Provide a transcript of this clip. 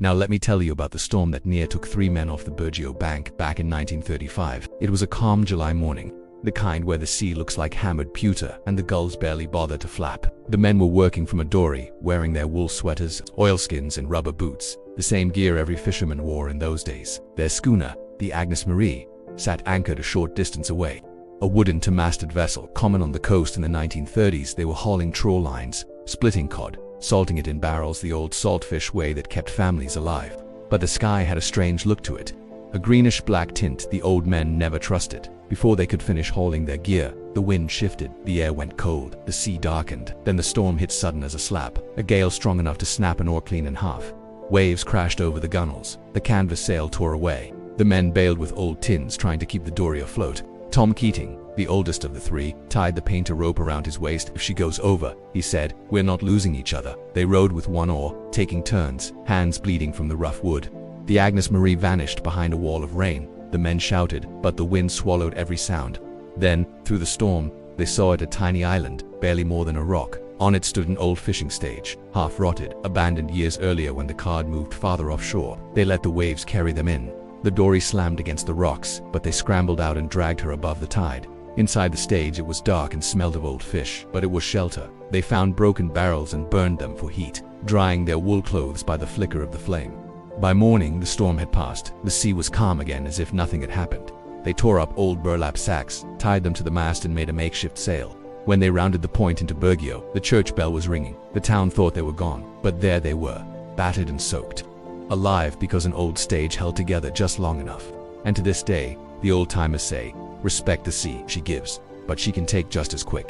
Now let me tell you about the storm that near took 3 men off the Burgeo Bank back in 1935. It was a calm July morning, the kind where the sea looks like hammered pewter and the gulls barely bother to flap. The men were working from a dory, wearing their wool sweaters, oilskins and rubber boots, the same gear every fisherman wore in those days. Their schooner, the Agnes Marie, sat anchored a short distance away. A wooden two-masted vessel common on the coast in the 1930s. They were hauling trawl lines, splitting cod, salting it in barrels, the old saltfish way that kept families alive. But the sky had a strange look to it, a greenish-black tint the old men never trusted. Before they could finish hauling their gear, the wind shifted, the air went cold, the sea darkened. Then the storm hit sudden as a slap, a gale strong enough to snap an oar clean in half. Waves crashed over the gunwales, the canvas sail tore away. The men bailed with old tins, trying to keep the dory afloat. Tom Keating, the oldest of the three, tied the painter rope around his waist. "If she goes over," he said, "we're not losing each other." They rowed with one oar, taking turns, hands bleeding from the rough wood. The Agnes Marie vanished behind a wall of rain. The men shouted, but the wind swallowed every sound. Then, through the storm, they saw it a tiny island, barely more than a rock. On it stood an old fishing stage, half rotted, abandoned years earlier when the cod moved farther offshore. They let the waves carry them in. The dory slammed against the rocks, but they scrambled out and dragged her above the tide. Inside the stage it was dark and smelled of old fish, but it was shelter. They found broken barrels and burned them for heat, drying their wool clothes by the flicker of the flame. By morning, the storm had passed. The sea was calm again, as if nothing had happened. They tore up old burlap sacks, tied them to the mast and made a makeshift sail. When they rounded the point into Burgeo, the church bell was ringing. The town thought they were gone, but there they were, battered and soaked. Alive because an old stage held together just long enough. And to this day, the old-timers say, "Respect the sea, she gives, but she can take just as quick."